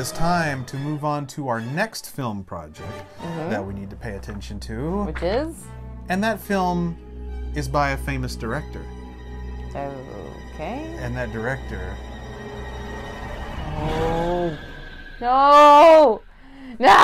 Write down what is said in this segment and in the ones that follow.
is time to move on to our next film project that we need to pay attention to. Which is? And that film is by a famous director. Okay. And that director... Oh. No! No!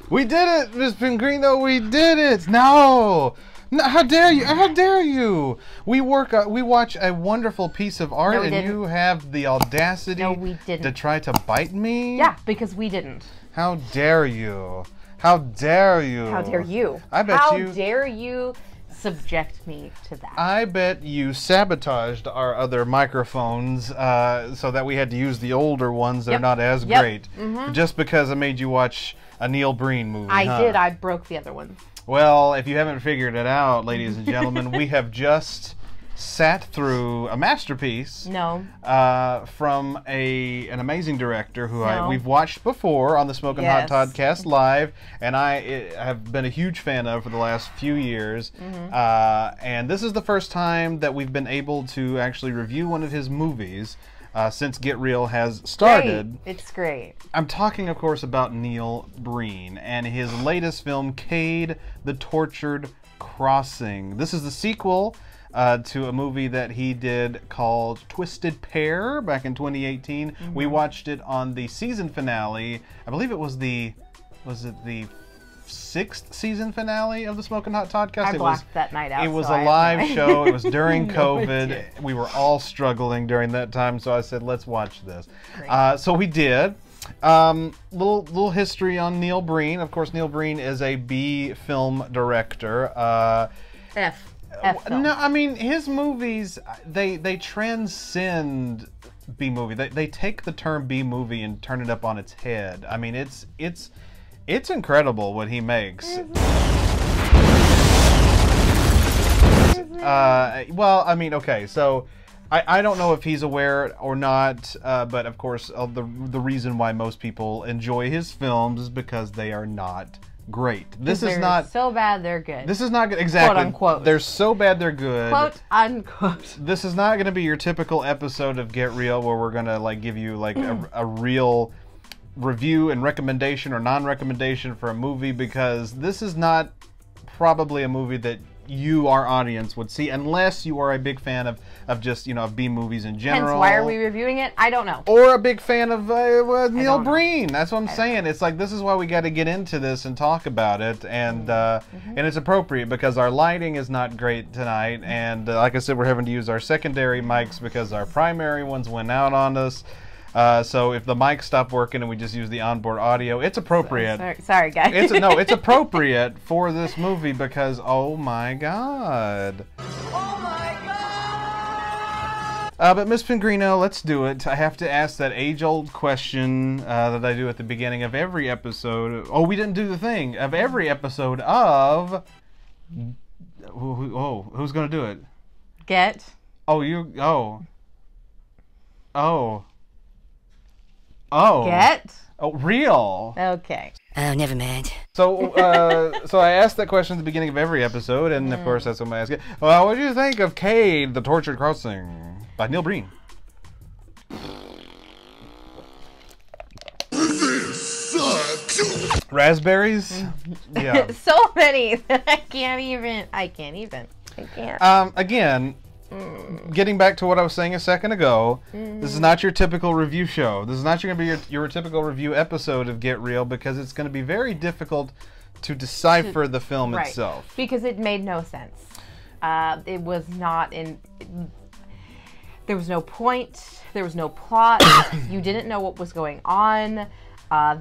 We did it, Miss Pengrino. We did it. No. No, how dare you? How dare you? We watch a wonderful piece of art, and you have the audacity to try to bite me? Yeah, because we didn't. How dare you? How dare you? How dare you? I bet How dare you subject me to that? I bet you sabotaged our other microphones so that we had to use the older ones that are not as great. Just because I made you watch a Neil Breen movie. I did. I broke the other ones. Well, if you haven't figured it out, ladies and gentlemen, we have just sat through a masterpiece from an amazing director who we've watched before on the Smokin' Hot Toddcast Live, and I have been a huge fan of for the last few years. And this is the first time that we've been able to actually review one of his movies since Get Real has started. It's great. I'm talking, of course, about Neil Breen and his latest film, Cade, The Tortured Crossing. This is the sequel to a movie that he did called Twisted Pair back in 2018. We watched it on the season finale. I believe it was the 6th season finale of the Smokin' Hot Toddcast. I blacked that night out. It was a live show. It was during COVID. We were all struggling during that time, so I said, let's watch this. So we did. Little history on Neil Breen. Of course, Neil Breen is a B film director. F film. No, I mean his movies they transcend B movie. They take the term B movie and turn it up on its head. I mean it's incredible what he makes. Well, I mean, okay, so I don't know if he's aware or not, but of course the reason why most people enjoy his films is because they are not great. This is not so bad they're good. This is not good. Exactly. Quote unquote. They're so bad they're good. Quote unquote. This is not going to be your typical episode of Get Real where we're going to like give you like a real review and recommendation or non-recommendation for a movie, because this is not probably a movie that you, our audience, would see unless you are a big fan of just, of B movies in general. Hence, why are we reviewing it? I don't know. Or a big fan of Neil Breen. That's what I'm saying. It's like, this is why we got to get into this and talk about it, and it's appropriate because our lighting is not great tonight, and like I said, we're having to use our secondary mics because our primary ones went out on us. So if the mic stopped working and we just use the onboard audio, it's appropriate. Sorry, guys. It's appropriate for this movie because, oh my God. Oh my God! But Miss Pengrino, let's do it. I have to ask that age-old question that I do at the beginning of every episode. Oh, we didn't do the thing. Of every episode of... who's going to do it? Get. Oh, you... Oh. Get? Oh, real. Okay. Oh, never mind. So, so I asked that question at the beginning of every episode, and of course that's what I'm asking. Well, what do you think of Cade, The Tortured Crossing by Neil Breen? This sucks. Raspberries? Yeah. So many that I can't. Again, getting back to what I was saying a second ago, this is not your typical review show. This is not going to be your typical review episode of Get Real, because it's going to be very difficult to decipher the film itself. Because it made no sense. It was not in... There was no point. There was no plot. You didn't know what was going on.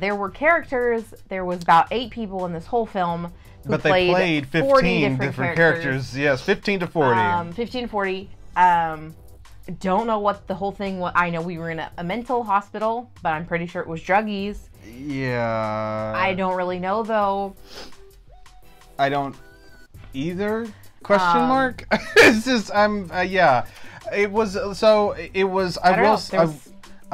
There were characters. There was about 8 people in this whole film. But they played 15 different characters. Yes, 15 to 40. 15 to 40. Don't know what the whole thing was. I know we were in a mental hospital, but I'm pretty sure it was druggies. Yeah. I don't really know, though. I don't either? Question mark? It's just, yeah. It was, so, it was, I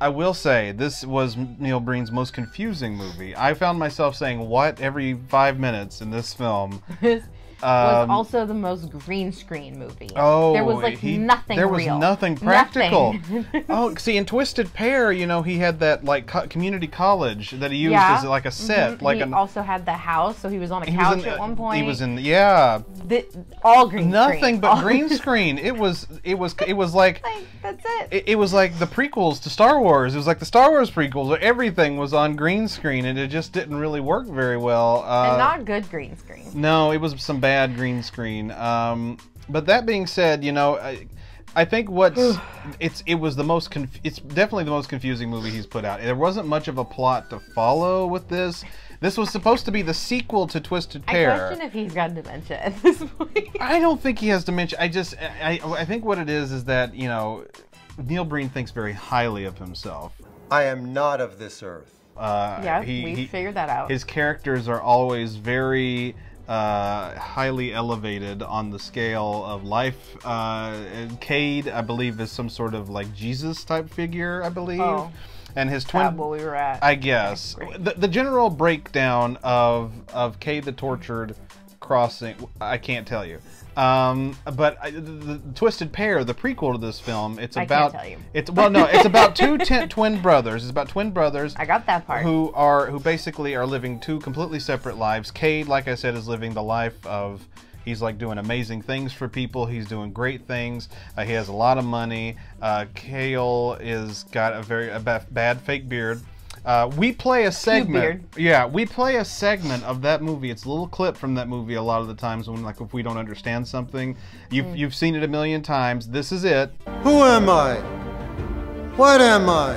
I will say this was Neil Breen's most confusing movie. I found myself saying "what" every 5 minutes in this film. Was also the most green screen movie. Oh, there was like nothing. There was real. nothing practical. Nothing. Oh, see, in Twisted Pair, you know, he had that like community college that he used as like a set. Like he also had the house, so he was on a couch at one point. He was in all green. Nothing screen. but green screen. It was like that's it. It was like the prequels to Star Wars. It was like the Star Wars prequels where everything was on green screen, and it just didn't really work very well. And not good green screen. No, it was some bad green screen. But that being said, you know, I think it's definitely the most confusing movie he's put out. There wasn't much of a plot to follow with this. This was supposed to be the sequel to Twisted Pair. I question if he's got dementia at this point. I don't think he has dementia. I think what it is that, you know, Neil Breen thinks very highly of himself. I am not of this earth. We figured that out. His characters are always very highly elevated on the scale of life. Cade, I believe, is some sort of like Jesus type figure, I believe. Oh. And his twin, where we were at. I guess. The general breakdown of Cade the Tortured crossing, I can't tell you. But the Twisted Pair, the prequel to this film, it's about. I can't tell you. It's about two twin brothers. It's about twin brothers. I got that part. Who basically are living two completely separate lives. Cade, like I said, is living the life of. He's like doing amazing things for people. He's doing great things. He has a lot of money. Cale is got a bad fake beard. We play a segment. Yeah, we play a segment of that movie. It's a little clip from that movie a lot of the times when, like, if we don't understand something. You've seen it a million times. This is it. Who am I? What am I?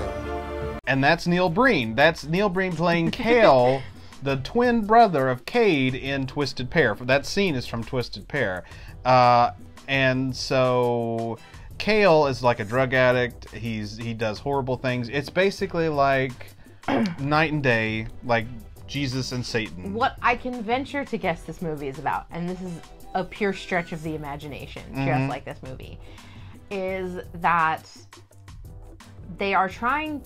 And that's Neil Breen. That's Neil Breen playing Cale, the twin brother of Cade in Twisted Pair. That scene is from Twisted Pair. And so Cale is like a drug addict. He does horrible things. It's basically like night and day, like Jesus and Satan. What I can venture to guess this movie is about, and this is a pure stretch of the imagination, just like this movie, is that they are trying...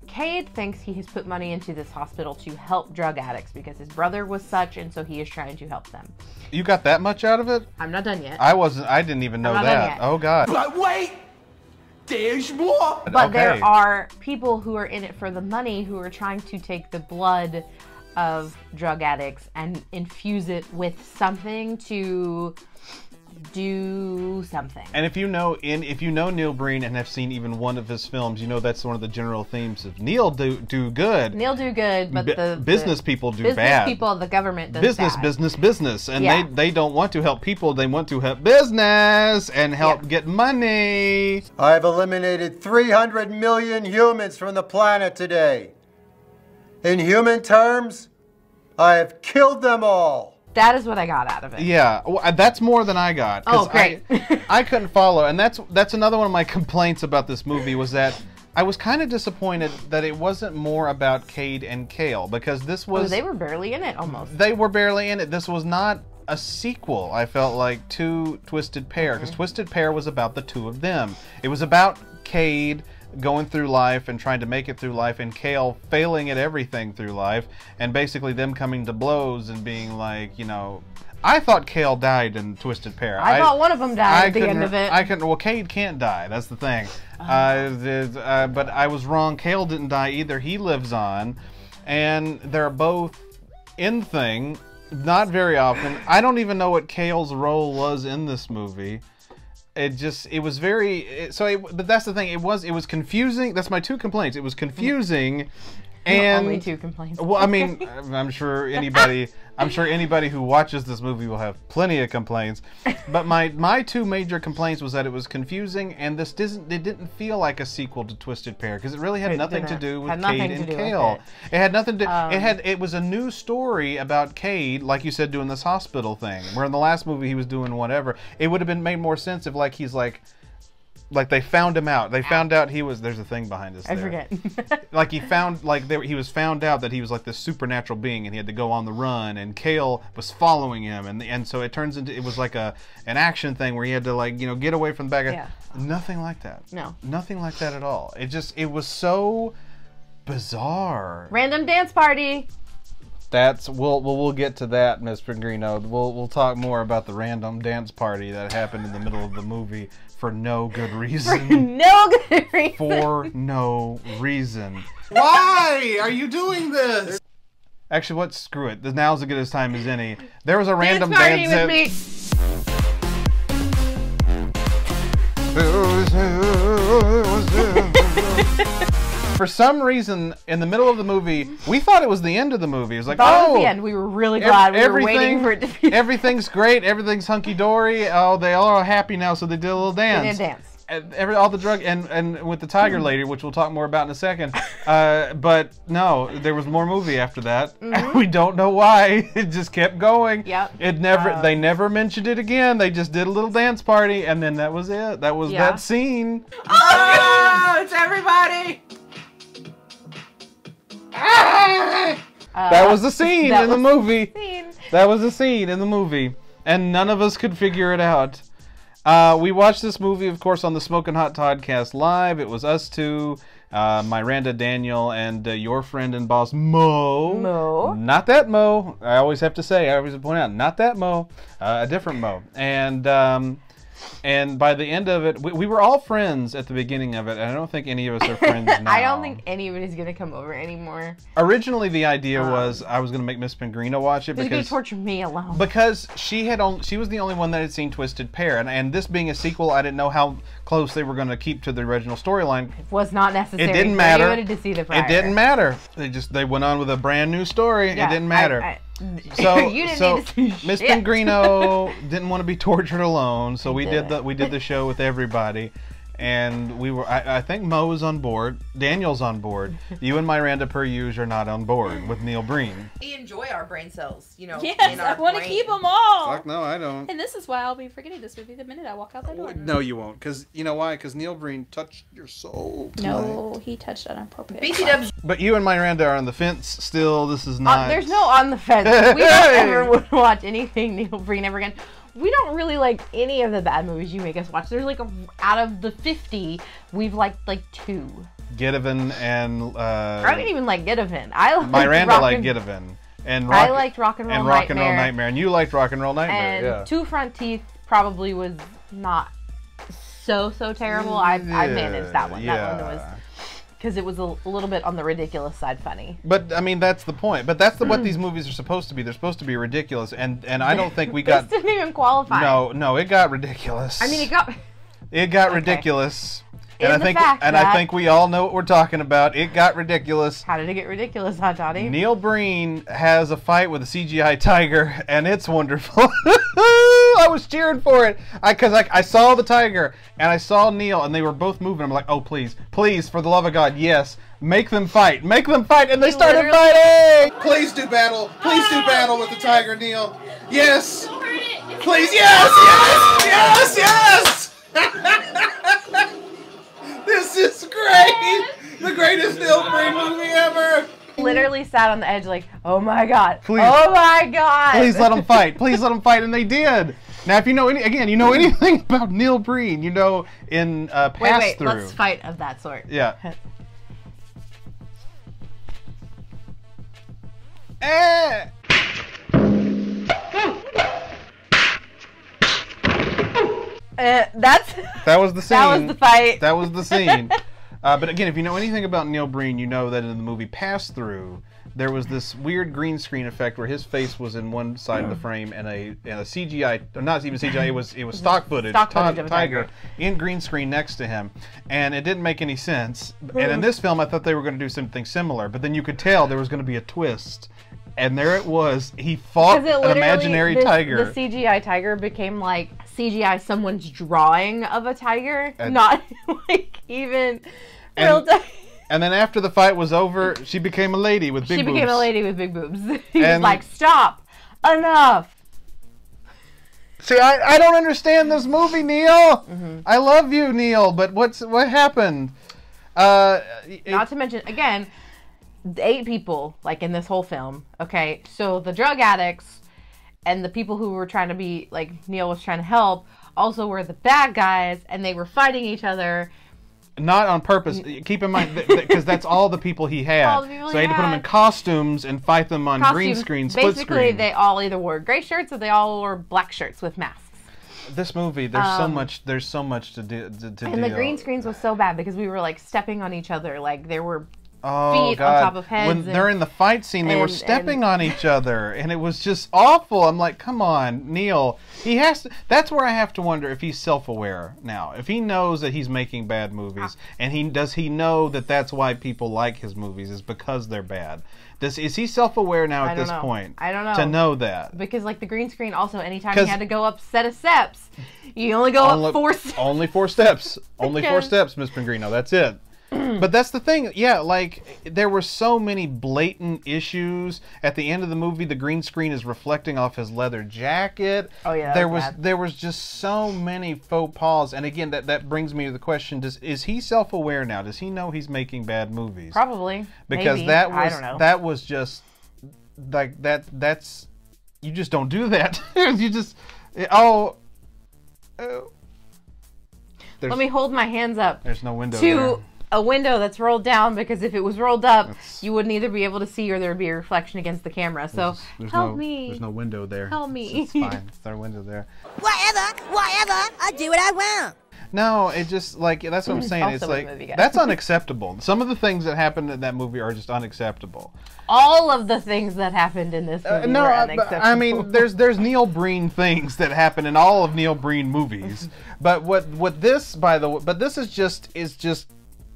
Cade thinks he has put money into this hospital to help drug addicts because his brother was such, and so he is trying to help them. You got that much out of it? I'm not done yet. I didn't even know that. Oh, God. But wait! There's more! But there are people who are in it for the money who are trying to take the blood of drug addicts and infuse it with something to do something. And if you know Neil Breen and have seen even one of his films, you know that's one of the general themes of Neil do good. Neil do good, but the business people do business bad. Business people, the government does business, bad. business. And they don't want to help people, they want to help business and help get money. I've eliminated 300 million humans from the planet today. In human terms, I have killed them all. That is what I got out of it. Yeah, well, that's more than I got. Oh, great. I couldn't follow, and that's another one of my complaints about this movie was that I was kind of disappointed that it wasn't more about Cade and Cale, because this was... they were barely in it, almost. They were barely in it. This was not a sequel, I felt like, to Twisted Pair, because Twisted Pair was about the two of them. It was about Cade going through life and trying to make it through life, and Cale failing at everything through life, and basically them coming to blows and being like, you know... I thought Cale died in Twisted Pair. I thought one of them died at the end of it. Well, Cade can't die. That's the thing. But I was wrong. Cale didn't die either. He lives on, and they're both in thing. Not very often. I don't even know what Cale's role was in this movie. But that's the thing. It was confusing. That's my two complaints. It was confusing, and only two complaints. Well, I mean, I'm sure anybody who watches this movie will have plenty of complaints. But my two major complaints was that it was confusing, and it didn't feel like a sequel to Twisted Pair because it really had nothing to do with Cade and Cale. It had nothing to. It was a new story about Cade, like you said, doing this hospital thing. Where in the last movie he was doing whatever. It would have been made more sense if he's like Like they found him out. They found out he was. There's a thing behind us. I forget. Like he found, like he was found out that he was like this supernatural being, and he had to go on the run. And Cale was following him, and so it turns into it was like an action thing where he had to like get away from the back. Yeah. Nothing like that. No. Nothing like that at all. It was so bizarre. Random dance party. We'll get to that, Miss Pengrino. We'll talk more about the random dance party that happened in the middle of the movie for no good reason. For no good reason. For no reason. Why are you doing this? Actually, screw it. Now's as good a time as any. There was a random dance party dance. For some reason, in the middle of the movie, we thought it was the end of the movie. It was like, it was the end. We were really glad. We were waiting for it to be. Everything's great. Everything's hunky dory. Oh, they all are happy now, so they did a little dance. They did dance. All the drug and with the tiger lady, which we'll talk more about in a second. But no, there was more movie after that. We don't know why. It just kept going. Yep. It never. They never mentioned it again. They just did a little dance party, and then that was it. That was that scene. Oh, it's everybody. That was the scene in the movie. That was the scene in the movie, and none of us could figure it out. We watched this movie, of course, on the Smokin' Hot Toddcast live. It was us two, Miranda, Daniel, and your friend and boss, Mo. Mo. Not that Mo. I always have to say, I always point out, not that Mo. A different Mo. And by the end of it, we were all friends at the beginning of it, and I don't think any of us are friends now. I don't think anybody's going to come over anymore. Originally, the idea was I was going to make Miss Pengrino watch it because... going to torture me alone. Because she was the only one that had seen Twisted Pair, and this being a sequel, I didn't know how close they were going to keep to the original storyline. It was not necessary. It didn't matter. You wanted to see the prior. It didn't matter. They went on with a brand new story. Yeah, it didn't matter. So you didn't need to see Miss Pengrino didn't want to be tortured alone, so we did the show with everybody, and we were. I think Mo is on board. Daniel's on board. You and Miranda, per usual, are not on board with Neil Breen. We enjoy our brain cells, Yes, I want to keep them all. Fuck no, I don't. And this is why I'll be forgetting this movie the minute I walk out the door. No, you won't, because you know why? Because Neil Breen touched your soul tonight. No, he touched on appropriate. BTW. But you and Miranda are on the fence still. This is not. There's no on the fence. We don't ever would watch anything Neil Breen ever again. We don't really like any of the bad movies you make us watch. There's like out of the 50, we've liked like 2. Gitavan and I didn't even like Gitavan. Miranda liked Gitavan. I liked Rock and Roll Nightmare. And you liked Rock and Roll Nightmare. And Two Front Teeth probably was not so terrible. I managed that one. That one was because it was a little bit on the ridiculous side funny. But I mean that's the point. But that's what these movies are supposed to be. They're supposed to be ridiculous, and I don't think we got. This didn't even qualify. No, it got ridiculous. I mean, it got ridiculous. And I think we all know what we're talking about. It got ridiculous. How did it get ridiculous, Hot Toddy? Neil Breen has a fight with a CGI tiger, and it's wonderful. I was cheering for it because I saw the tiger and I saw Neil, and they were both moving. I'm like, oh please, for the love of God, yes, make them fight, and they started fighting. Please do battle with the tiger, Neil. Yes, please, yes. This is great! The greatest Neil Breen movie ever! Literally sat on the edge like, oh my God. Please. Oh my God. Please let them fight. And they did. Now, if you know anything about Neil Breen, you know in Pass Through. Let's fight of that sort. Yeah. That was the scene. That was the fight. That was the scene. But again, if you know anything about Neil Breen, you know that in the movie Pass Through, there was this weird green screen effect where his face was in one side of the frame and a CGI, or not even CGI, it was stock footage of a tiger in green screen next to him, and it didn't make any sense. And in this film, I thought they were going to do something similar, but then you could tell there was going to be a twist. And there it was. He fought an imaginary tiger. The CGI tiger became like CGI someone's drawing of a tiger, not like even real tiger. And then after the fight was over, she became a lady with big boobs. She became a lady with big boobs. He was like, stop, enough. See, I don't understand this movie, Neil. I love you, Neil, but what happened? Not to mention, again, 8 people, like, in this whole film, okay? So the drug addicts and the people who were trying to be, like, Neil was trying to help, also were the bad guys, and they were fighting each other. Not on purpose. Keep in mind, because that's all the people he had. So he had to put them in costumes and fight them on green screen, split screen. Basically, they all either wore gray shirts or they all wore black shirts with masks. This movie, there's so much to do. And the green screens was so bad because we were like stepping on each other, like there were feet on God. top of heads. When they're in the fight scene, they were stepping on each other, and it was just awful. I'm like, come on, Neil. He has to. That's where I have to wonder if he's self-aware now. If he knows that he's making bad movies, and does he know that that's why people like his movies is because they're bad? Is he self-aware now at this point? I don't know. To know that. Because, like, the green screen also, anytime you had to go up a set of steps, you only go up 4 steps. Only 4 steps. Only 4 steps, Miss Pengrino. That's it. But that's the thing. Yeah, like, there were so many blatant issues. At the end of the movie, the green screen is reflecting off his leather jacket. Oh, yeah. There was just so many faux pas. And again, that brings me to the question, is he self-aware now? Does he know he's making bad movies? Probably. Because maybe. I don't know. That was just like that's you just don't do that. You just let me hold my hands up. There's no window to there. A window that's rolled down, because if it was rolled up, you wouldn't either be able to see or there would be a reflection against the camera. So help me. There's no window there. Help me. It's fine. It's our window there. Whatever. I do what I want. No, it just, like, that's what I'm saying. It's like, that's unacceptable. Some of the things that happened in that movie are just unacceptable. All of the things that happened in this movie were unacceptable. I mean, there's Neil Breen things that happen in all of Neil Breen movies. But what this, by the way, but this is just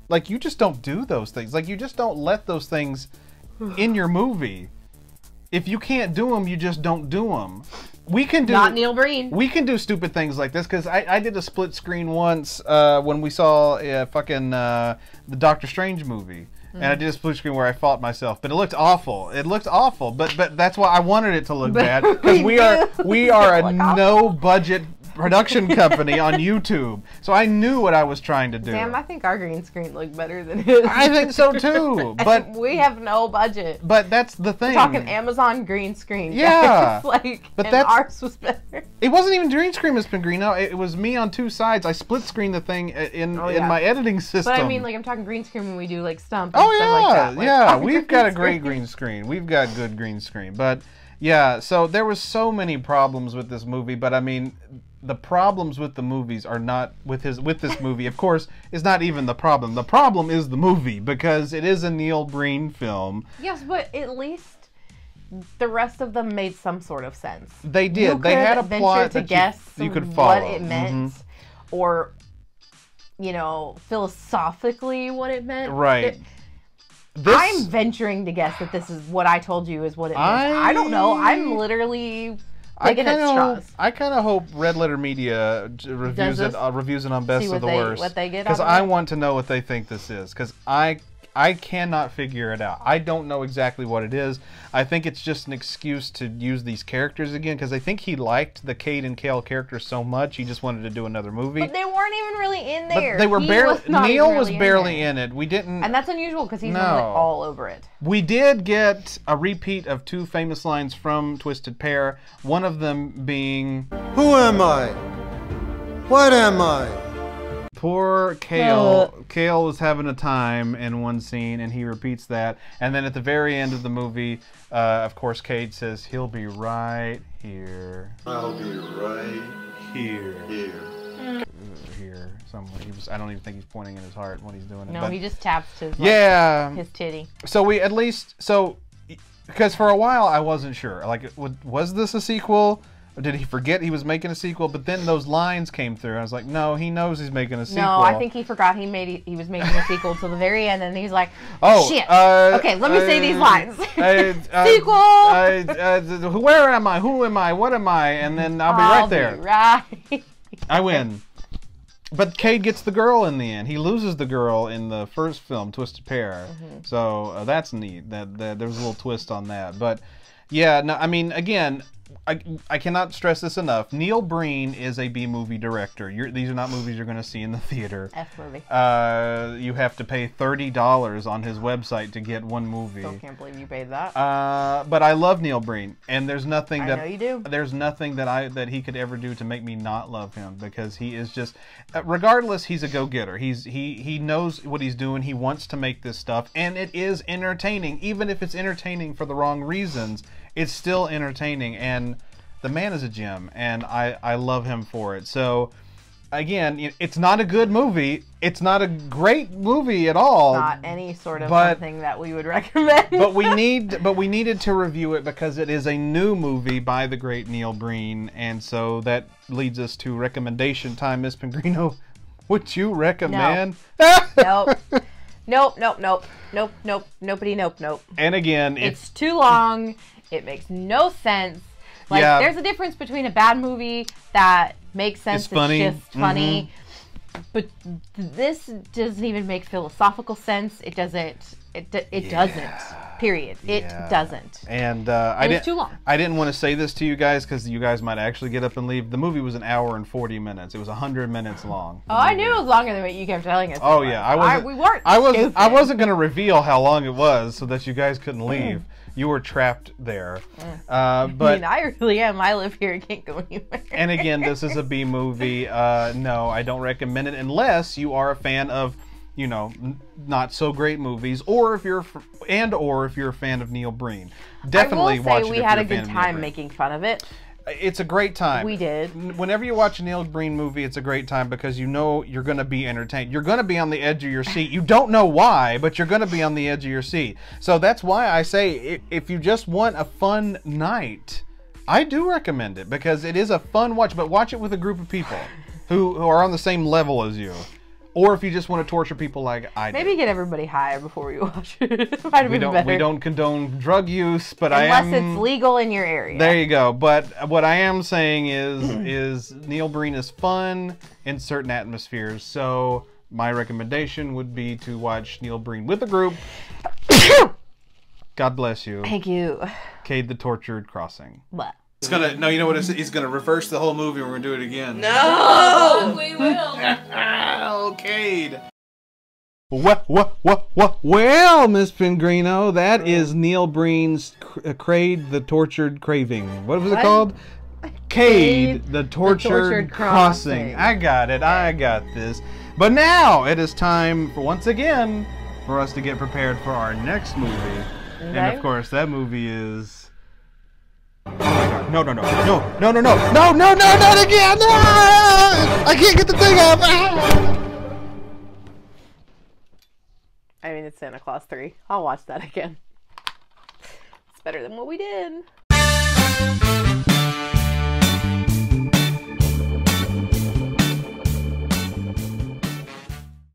like, you just don't do those things. Like, you just don't let those things in your movie. If you can't do them, you just don't do them. We can do not Neil Breen. We can do stupid things like this, because I did a split screen once when we saw the Doctor Strange movie. And I did a split screen where I fought myself, but it looked awful. It looked awful, but that's why I wanted it to look bad, because we are a no budget production company on YouTube, so I knew what I was trying to do. Sam, I think our green screen looked better than his. I think so too, but we have no budget. But that's the thing. We're talking Amazon green screen. Yeah, but ours was better. It wasn't even green screen, Miss Pengrino. It was me on 2 sides. I split screened the thing in my editing system. But I mean, like, I'm talking green screen when we do like stump. Oh and yeah, stuff like that. Like, yeah. We've got a great green screen. We've got good green screen, but yeah. So there was so many problems with this movie, but I mean, the problems with the movies are not with this movie, of course, is not even the problem. The problem is the movie, because it is a Neil Breen film. Yes, but at least the rest of them made some sort of sense. They did. They had a plot to guess you could follow. What it meant, or, you know, philosophically what it meant. Right. I'm venturing to guess that this is what I told you is what it meant. I don't know. I'm literally taking at straws. I kind of hope Red Letter Media reviews it on Best of the Worst. What they get, because I want to know what they think this is, because I cannot figure it out. I don't know exactly what it is. I think it's just an excuse to use these characters again, because I think he liked the Cade and Cale characters so much he just wanted to do another movie. But they weren't even really in there. But they were barely. Neil was barely in it. We didn't. And that's unusual, because he's normally all over it. We did get a repeat of 2 famous lines from Twisted Pair. One of them being, "Who am I? What am I?" Poor Cale. Cale was having a time in one scene, and he repeats that. And then at the very end of the movie, of course, Cade says, "He'll be right here." I'll be right here. Here, somewhere. I don't even think he's pointing in his heart when he's doing it. No, he just taps his his titty. So because for a while I wasn't sure. Like, was this a sequel? Or did he forget he was making a sequel? But then those lines came through. I was like, no, he knows he's making a sequel. No, I think he forgot he was making a sequel till the very end, and he's like, oh, shit. Okay, let me say these lines. Sequel. Where am I? Who am I? What am I? And then I'll be right there. Right. I win. But Cade gets the girl in the end. He loses the girl in the first film, Twisted Pair. So that's neat. That there was a little twist on that. But yeah, no, I mean, again, I cannot stress this enough. Neil Breen is a B-movie director. These are not movies you're going to see in the theater. F-movie. You have to pay $30 on his website to get one movie. Still can't believe you paid that. But I love Neil Breen, and there's nothing that I know you do. There's nothing that he could ever do to make me not love him, because he is just, regardless, he's a go-getter. He knows what he's doing. He wants to make this stuff, and it is entertaining, even if it's entertaining for the wrong reasons. It's still entertaining, and the man is a gem, and I love him for it. So, again, it's not a good movie. It's not a great movie at all. Not any sort of something that we would recommend. but we needed to review it because it is a new movie by the great Neil Breen, and so that leads us to recommendation time. Miss Pengrino, would you recommend? No. Nope. Nobody. Nope. And again, it's too long. It makes no sense. Like, there's a difference between a bad movie that makes sense, it's just funny, but this doesn't even make philosophical sense. It doesn't. It doesn't. Period. It doesn't. And it's too long. I didn't want to say this to you guys because you guys might actually get up and leave. The movie was an hour and 40 minutes. It was 100 minutes long. Oh, I knew it was longer than what you kept telling us. Oh yeah, I wasn't going to reveal how long it was so that you guys couldn't leave. You were trapped there. But I mean, I really am. I live here. I can't go anywhere. And again, this is a B movie. No, I don't recommend it unless you are a fan of, not so great movies, or if you're a fan of Neil Breen. Definitely watch it. I will say we had a good time making fun of it. It's a great time. We did. Whenever you watch a Neil Breen movie, it's a great time because you're going to be entertained. You're going to be on the edge of your seat. You don't know why, but you're going to be on the edge of your seat. So that's why I say if you just want a fun night, I do recommend it because it is a fun watch, but watch it with a group of people who are on the same level as you. Or if you just want to torture people like I do. Maybe get everybody high before we watch it. We don't condone drug use, but unless it's legal in your area. There you go. But what I am saying is Neil Breen is fun in certain atmospheres. So my recommendation would be to watch Neil Breen with a group. God bless you. Thank you. Cade the Tortured Crossing. What? It's gonna you know what he's gonna reverse the whole movie and we're gonna do it again. No! We will. Oh, Cade. Well, Miss Pengrino, that is Neil Breen's Cade the Tortured Craving. What was it called? Cade the Tortured Crossing. I got it. I got this. But now it is time once again for us to get prepared for our next movie. Okay. And of course, that movie is. Oh my God. No, not again! Ah! I can't get the thing up! Ah! I mean, it's Santa Claus 3. I'll watch that again. It's better than what we did.